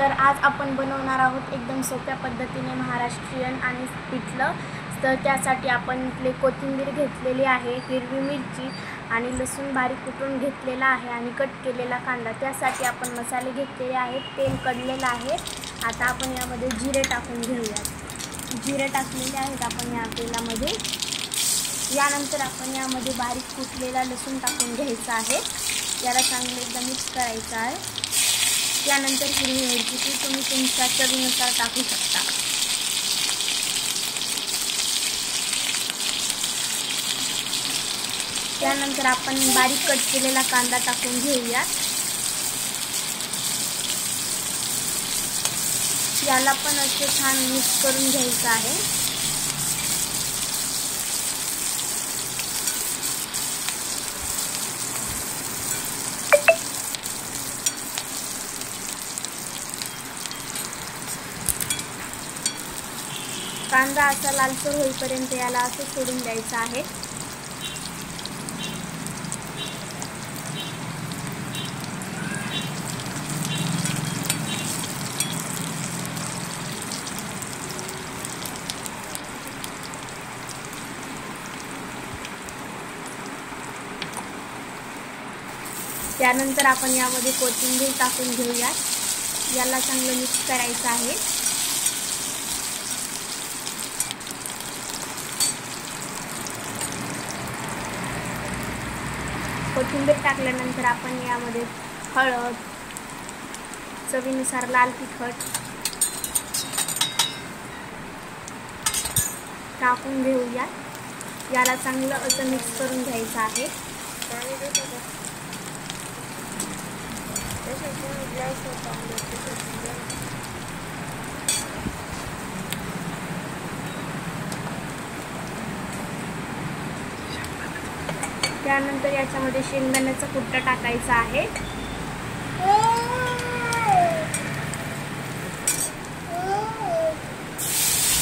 तर आज आपण बनवणार आहोत एकदम सोप्या पद्धतीने महाराष्ट्रीयन आणि पिठलं। तर त्यासाठी आपण कोथिंबीर घेतलेली आहे, हिरवी मिरची आणि लसूण बारीक कुटून घेतलेला आहे आणि कट केलेला कांदा। त्यासाठी आपण मसाले घेतलेले आहेत, तेल कडलेलं आहे। आता आपण यामध्ये जिरे टाकून घेऊया। जिरे टाकलेले आहेत आपण या तेलामध्ये। यानंतर आपण यामध्ये बारीक कुटलेला लसूण टाकून घ्यायचा आहे। याला चांगले एकदम मिक्स करायचं आहे। त्यानंतर हिरवी मिरची तुम्ही तुमच्या चवीनुसार टाकू शकता। त्यानंतर आपण बारीक कट केलेला कांदा टाकून घेऊया। याला पण असे छान मिक्स करून घ्यायचं आहे। कांदा असा लालसर होईपर्यंत याला असं सोडून द्यायचं आहे। त्यानंतर आपण यामध्ये कोथिंबीर टाकून घेऊया। याला चांगलं मिक्स करायचं आहे। कोथिंबीर टाकल्यानंतर आपण यामध्ये हळद, चवीनुसार लाल तिखट टाकून घेऊया। याला चांगलं असं मिक्स करून घ्यायचं आहे। त्यानंतर याच्यामध्ये शेंगदाण्याचा कुट्टा टाकायचा आहे।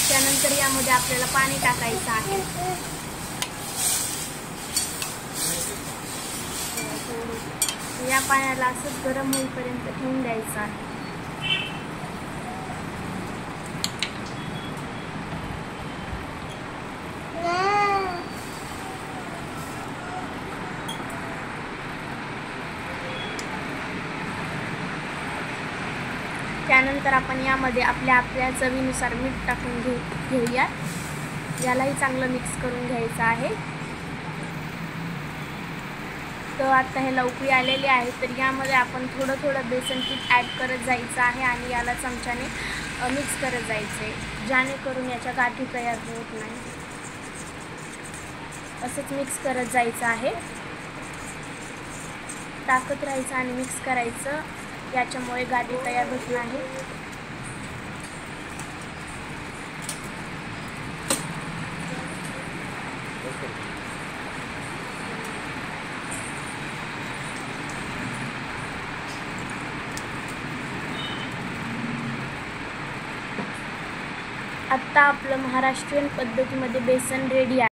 त्यानंतर यामध्ये आपल्याला पाणी टाकायचं आहे। या पाण्याला असंच गरम होईपर्यंत ठेवून द्यायचं आहे। त्यानंतर आपण यामध्ये आपल्या चवीनुसार मीठ टाकून घेऊया। यालाही चांगलं मिक्स करून घ्यायचं आहे। तर आता हे उकळी आलेली आहे, तर यामध्ये आपण थोडं बेसन पीठ ॲड करत जायचं आहे आणि याला चमच्याने मिक्स करत जायचे, जेणेकरून याच्या गाठी तयार होत नाही। असंच मिक्स करत जायचं आहे, टाकत राहायचं आणि मिक्स करायचं। याच्यामुळे गाठी तयार होत नाही। आता आपलं महाराष्ट्रीयन पद्धतीमध्ये बेसन रेडी आहे।